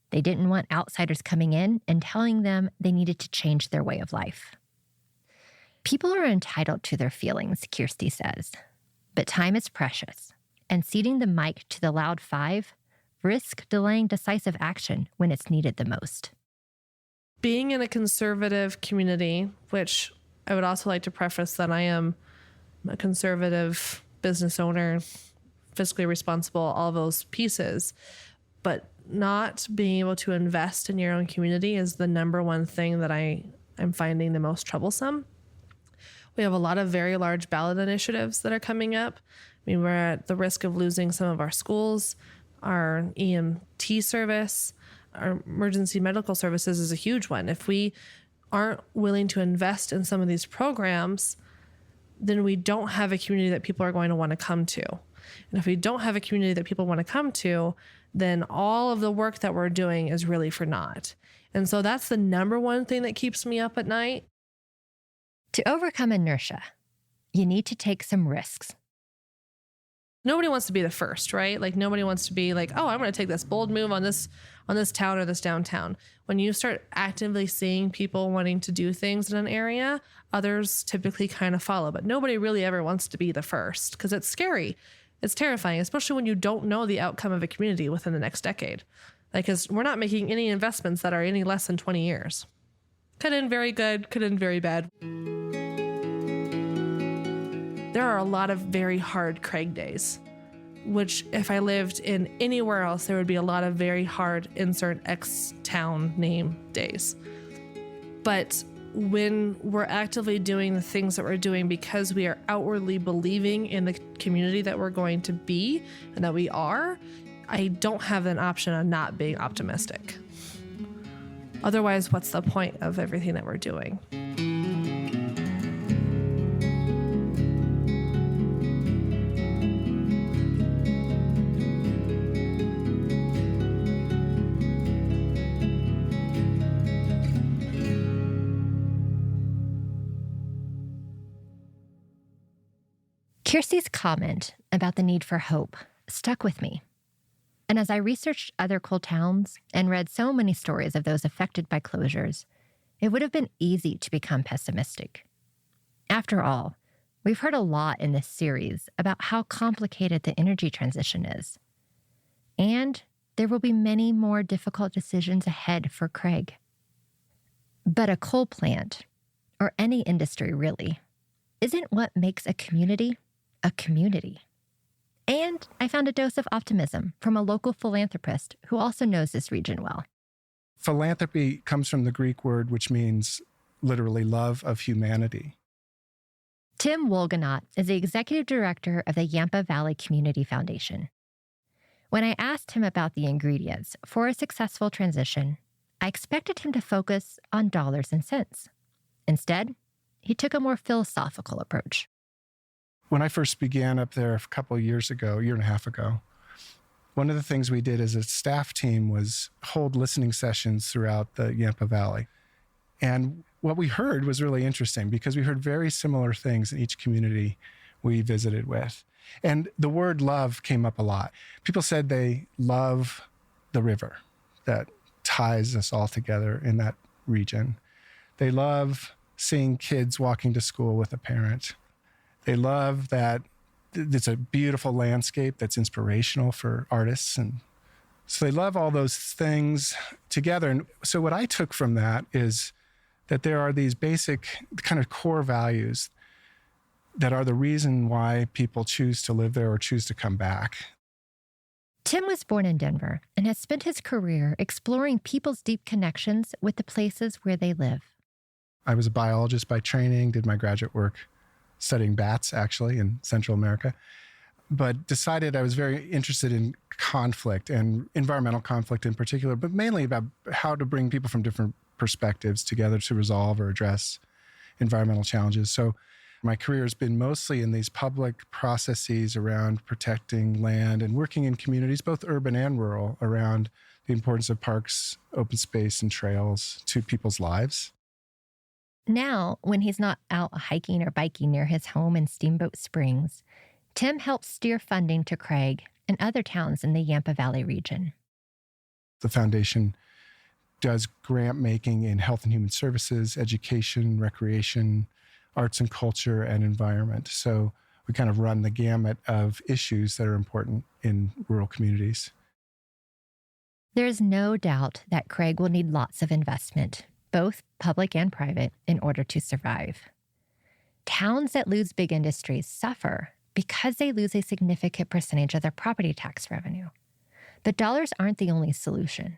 They didn't want outsiders coming in and telling them they needed to change their way of life. People are entitled to their feelings, Kirsty says, but time is precious, and ceding the mic to the Loud Five risk delaying decisive action when it's needed the most. Being in a conservative community, which I would also like to preface that I am a conservative business owner, fiscally responsible, all those pieces, but not being able to invest in your own community is the number one thing that I'm finding the most troublesome. We have a lot of very large ballot initiatives that are coming up. We're at the risk of losing some of our schools, our EMT service, our emergency medical services is a huge one. If we aren't willing to invest in some of these programs, then we don't have a community that people are going to want to come to. And if we don't have a community that people want to come to, then all of the work that we're doing is really for naught. And so that's the number one thing that keeps me up at night. To overcome inertia, you need to take some risks. Nobody wants to be the first, right? Like nobody wants to be like, oh, I'm going to take this bold move on this town or this downtown. When you start actively seeing people wanting to do things in an area, others typically kind of follow. But nobody really ever wants to be the first because it's scary. It's terrifying, especially when you don't know the outcome of a community within the next decade. Like, because we're not making any investments that are any less than 20 years. Could end very good, could end very bad. There are a lot of very hard Craig days, which if I lived in anywhere else, there would be a lot of very hard insert X town name days. But when we're actively doing the things that we're doing because we are outwardly believing in the community that we're going to be and that we are, I don't have an option of not being optimistic. Otherwise, what's the point of everything that we're doing? Kirsty's comment about the need for hope stuck with me. And as I researched other coal towns and read so many stories of those affected by closures, it would have been easy to become pessimistic. After all, we've heard a lot in this series about how complicated the energy transition is. And there will be many more difficult decisions ahead for Craig. But a coal plant, or any industry really, isn't what makes a community a community. And I found a dose of optimism from a local philanthropist who also knows this region well. Philanthropy comes from the Greek word, which means literally love of humanity. Tim Wolganot is the executive director of the Yampa Valley Community Foundation. When I asked him about the ingredients for a successful transition, I expected him to focus on dollars and cents. Instead, he took a more philosophical approach. When I first began up there a couple of years ago, a year and a half ago, one of the things we did as a staff team was hold listening sessions throughout the Yampa Valley. And what we heard was really interesting because we heard very similar things in each community we visited with. And the word love came up a lot. People said they love the river that ties us all together in that region. They love seeing kids walking to school with a parent. They love that it's a beautiful landscape that's inspirational for artists. And so they love all those things together. And so what I took from that is that there are these basic kind of core values that are the reason why people choose to live there or choose to come back. Tim was born in Denver and has spent his career exploring people's deep connections with the places where they live. I was a biologist by training, did my graduate work studying bats, actually, in Central America, but decided I was very interested in conflict and environmental conflict in particular, but mainly about how to bring people from different perspectives together to resolve or address environmental challenges. So my career has been mostly in these public processes around protecting land and working in communities, both urban and rural, around the importance of parks, open space, and trails to people's lives. Now, when he's not out hiking or biking near his home in Steamboat Springs, Tim helps steer funding to Craig and other towns in the Yampa Valley region. The foundation does grant making in health and human services, education, recreation, arts and culture, and environment. So we kind of run the gamut of issues that are important in rural communities. There's no doubt that Craig will need lots of investment, both public and private, in order to survive. Towns that lose big industries suffer because they lose a significant percentage of their property tax revenue. But dollars aren't the only solution.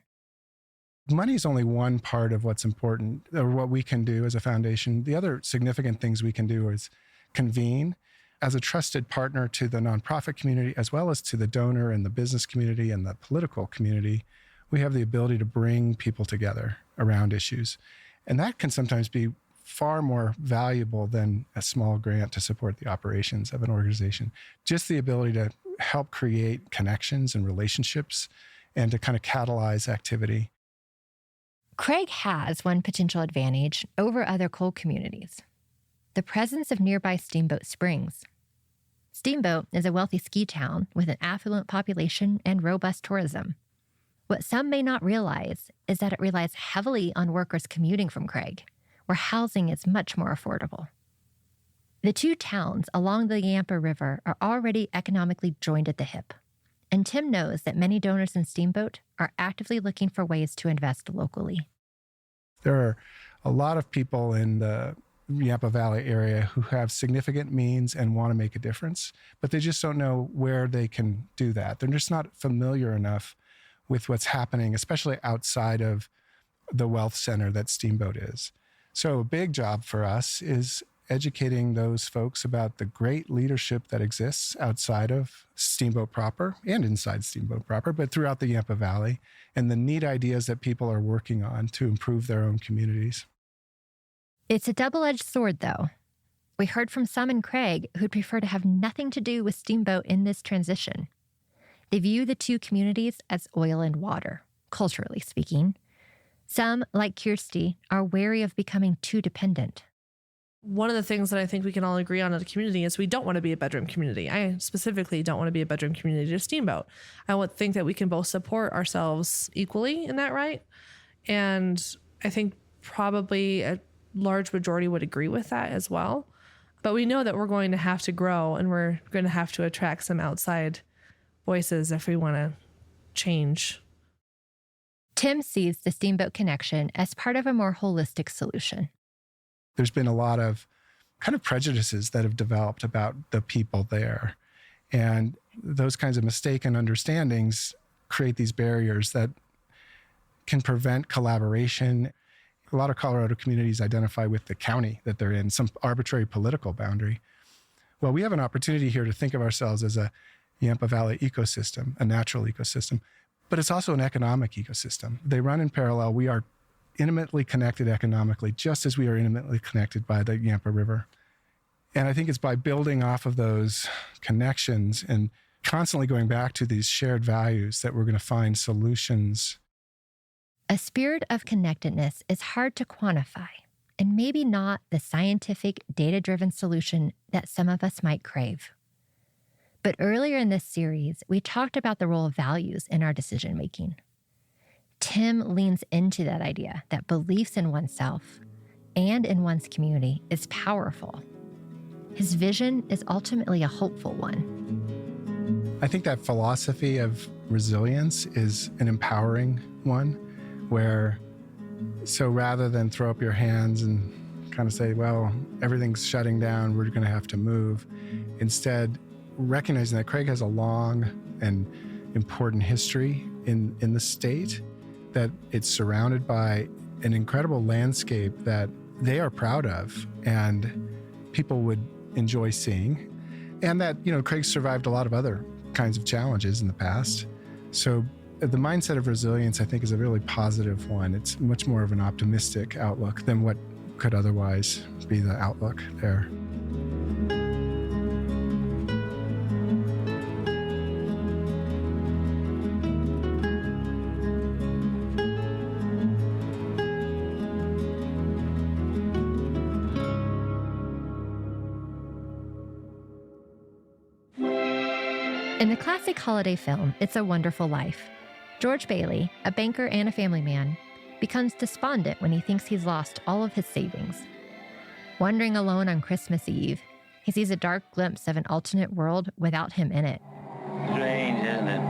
Money is only one part of what's important, or what we can do as a foundation. The other significant things we can do is convene as a trusted partner to the nonprofit community, as well as to the donor and the business community and the political community. We have the ability to bring people together around issues. And that can sometimes be far more valuable than a small grant to support the operations of an organization. Just the ability to help create connections and relationships and to kind of catalyze activity. Craig has one potential advantage over other coal communities. the presence of nearby Steamboat Springs. Steamboat is a wealthy ski town with an affluent population and robust tourism. What some may not realize is that it relies heavily on workers commuting from Craig, where housing is much more affordable. The two towns along the Yampa River are already economically joined at the hip, and Tim knows that many donors in Steamboat are actively looking for ways to invest locally. There are a lot of people in the Yampa Valley area who have significant means and want to make a difference, but they just don't know where they can do that. They're just not familiar enough with what's happening, especially outside of the wealth center that Steamboat is. So a big job for us is educating those folks about the great leadership that exists outside of Steamboat proper and inside Steamboat proper, but throughout the Yampa Valley, and the neat ideas that people are working on to improve their own communities. It's a double-edged sword, though. We heard from some in Craig who'd prefer to have nothing to do with Steamboat in this transition. They view the two communities as oil and water, culturally speaking. Some, like Kirsty, are wary of becoming too dependent. One of the things that I think we can all agree on as a community is we don't want to be a bedroom community. I specifically don't want to be a bedroom community to Steamboat. I would think that we can both support ourselves equally in that right. And I think probably a large majority would agree with that as well. But we know that we're going to have to grow and we're going to have to attract some outside voices if we want to change. Tim sees the Steamboat connection as part of a more holistic solution. There's been a lot of kind of prejudices that have developed about the people there. And those kinds of mistaken understandings create these barriers that can prevent collaboration. A lot of Colorado communities identify with the county that they're in, some arbitrary political boundary. Well, we have an opportunity here to think of ourselves as a Yampa Valley ecosystem, a natural ecosystem, but it's also an economic ecosystem. They run in parallel. We are intimately connected economically, just as we are intimately connected by the Yampa River. And I think it's by building off of those connections and constantly going back to these shared values that we're going to find solutions. A spirit of connectedness is hard to quantify, and maybe not the scientific, data-driven solution that some of us might crave. But earlier in this series, we talked about the role of values in our decision-making. Tim leans into that idea that beliefs in oneself and in one's community is powerful. His vision is ultimately a hopeful one. I think that philosophy of resilience is an empowering one, where so rather than throw up your hands and kind of say, well, everything's shutting down, we're going to have to move, instead recognizing that Craig has a long and important history in the state, that it's surrounded by an incredible landscape that they are proud of and people would enjoy seeing. And that, Craig survived a lot of other kinds of challenges in the past. So the mindset of resilience, I think, is a really positive one. It's much more of an optimistic outlook than what could otherwise be the outlook there. In the classic holiday film, It's a Wonderful Life, George Bailey, a banker and a family man, becomes despondent when he thinks he's lost all of his savings. Wandering alone on Christmas Eve, he sees a dark glimpse of an alternate world without him in it. Strange, isn't it?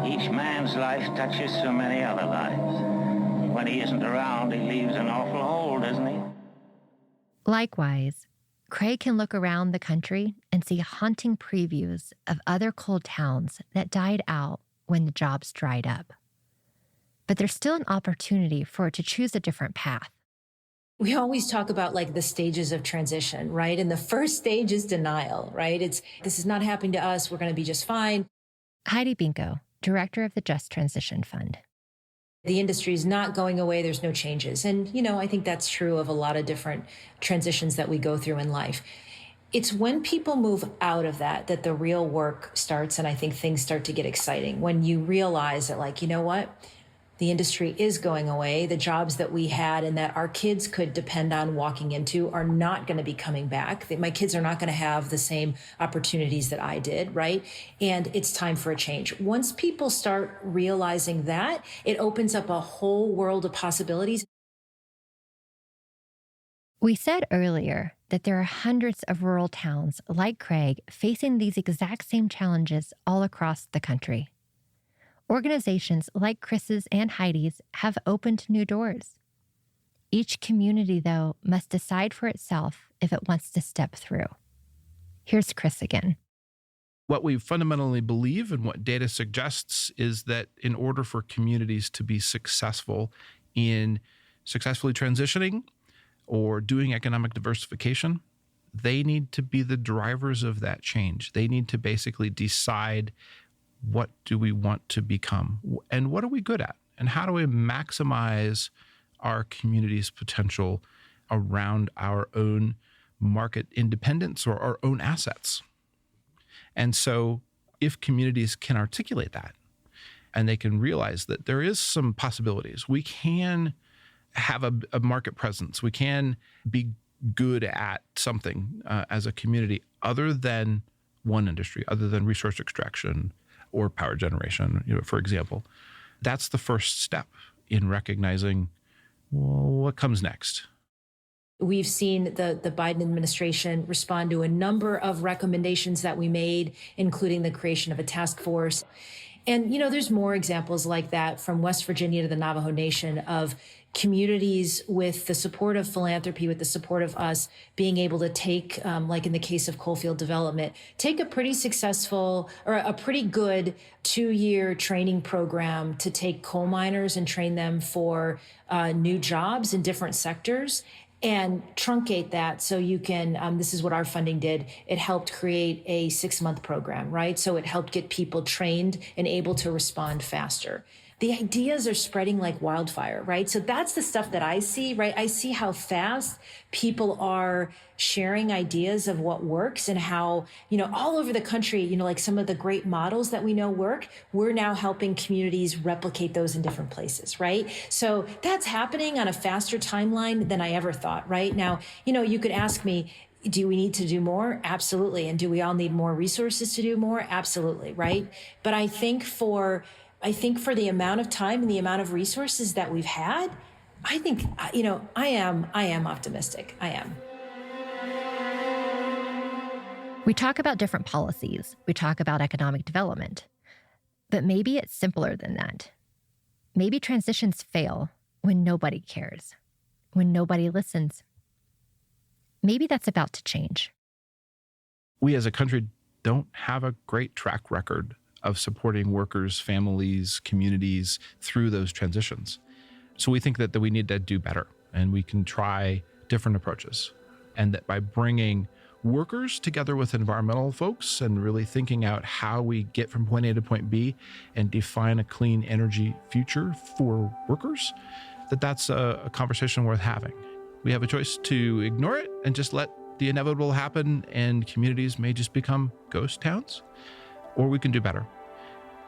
Each man's life touches so many other lives. When he isn't around, he leaves an awful hole, doesn't he? Likewise, Craig can look around the country and see haunting previews of other coal towns that died out when the jobs dried up. But there's still an opportunity for it to choose a different path. We always talk about the stages of transition, right? And the first stage is denial, right? This is not happening to us. We're going to be just fine. Heidi Binko, director of the Just Transition Fund. The industry is not going away. There's no changes. And, I think that's true of a lot of different transitions that we go through in life. It's when people move out of that the real work starts, and I think things start to get exciting. When you realize that, the industry is going away. The jobs that we had and that our kids could depend on walking into are not going to be coming back. My kids are not going to have the same opportunities that I did, right? And it's time for a change. Once people start realizing that, it opens up a whole world of possibilities. We said earlier that there are hundreds of rural towns like Craig facing these exact same challenges all across the country. Organizations like Chris's and Heidi's have opened new doors. Each community, though, must decide for itself if it wants to step through. Here's Chris again. What we fundamentally believe and what data suggests is that in order for communities to be successful in successfully transitioning or doing economic diversification, they need to be the drivers of that change. They need to basically decide, what do we want to become? And what are we good at? And how do we maximize our community's potential around our own market independence or our own assets? And so if communities can articulate that and they can realize that there is some possibilities, we can have a market presence. We can be good at something as a community other than one industry, other than resource extraction or power generation, for example. That's the first step in recognizing, well, what comes next. We've seen the Biden administration respond to a number of recommendations that we made, including the creation of a task force. And, there's more examples like that from West Virginia to the Navajo Nation of communities with the support of philanthropy, with the support of us, being able to take, like in the case of coalfield development, take a pretty successful or a pretty good 2-year training program to take coal miners and train them for new jobs in different sectors and truncate that so you can, this is what our funding did. It helped create a 6-month program, right? So it helped get people trained and able to respond faster. The ideas are spreading like wildfire, right? So that's the stuff that I see, right? I see how fast people are sharing ideas of what works and how, all over the country, like some of the great models that we know work, we're now helping communities replicate those in different places, right? So that's happening on a faster timeline than I ever thought, right? Now, you could ask me, do we need to do more? Absolutely. And do we all need more resources to do more? Absolutely, right? But I think for the amount of time and the amount of resources that we've had, I think, I am optimistic. I am. We talk about different policies. We talk about economic development. But maybe it's simpler than that. Maybe transitions fail when nobody cares, when nobody listens. Maybe that's about to change. We as a country don't have a great track record of supporting workers, families, communities through those transitions. So we think that we need to do better and we can try different approaches. And that by bringing workers together with environmental folks and really thinking out how we get from point A to point B and define a clean energy future for workers, that's a conversation worth having. We have a choice to ignore it and just let the inevitable happen and communities may just become ghost towns. Or we can do better.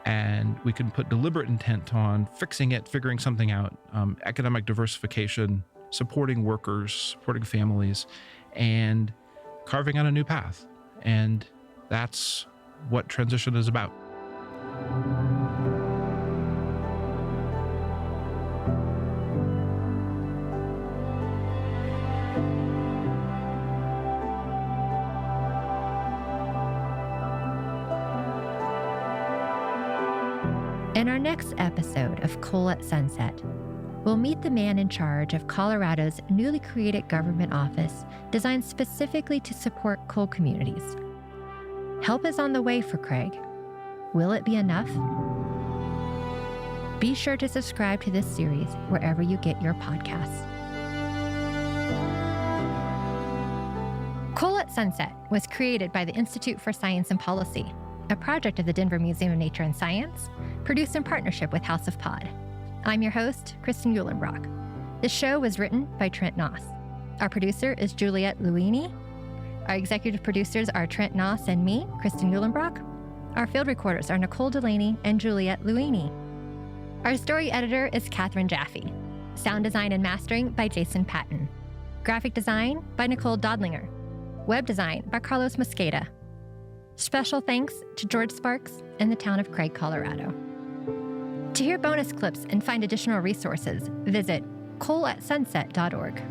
And we can put deliberate intent on fixing it, figuring something out, economic diversification, supporting workers, supporting families, and carving out a new path. And that's what transition is about. In our next episode of Coal at Sunset, we'll meet the man in charge of Colorado's newly created government office designed specifically to support coal communities. Help is on the way for Craig. Will it be enough? Be sure to subscribe to this series wherever you get your podcasts. Coal at Sunset was created by the Institute for Science and Policy, a project of the Denver Museum of Nature and Science, produced in partnership with House of Pod. I'm your host, Kristen Uhlenbrock. The show was written by Trent Noss. Our producer is Juliette Luini. Our executive producers are Trent Noss and me, Kristen Uhlenbrock. Our field recorders are Nicole Delaney and Juliette Luini. Our story editor is Katherine Jaffe. Sound design and mastering by Jason Patton. Graphic design by Nicole Dodlinger. Web design by Carlos Mosqueda. Special thanks to George Sparks and the town of Craig, Colorado. To hear bonus clips and find additional resources, visit coalatsunset.org.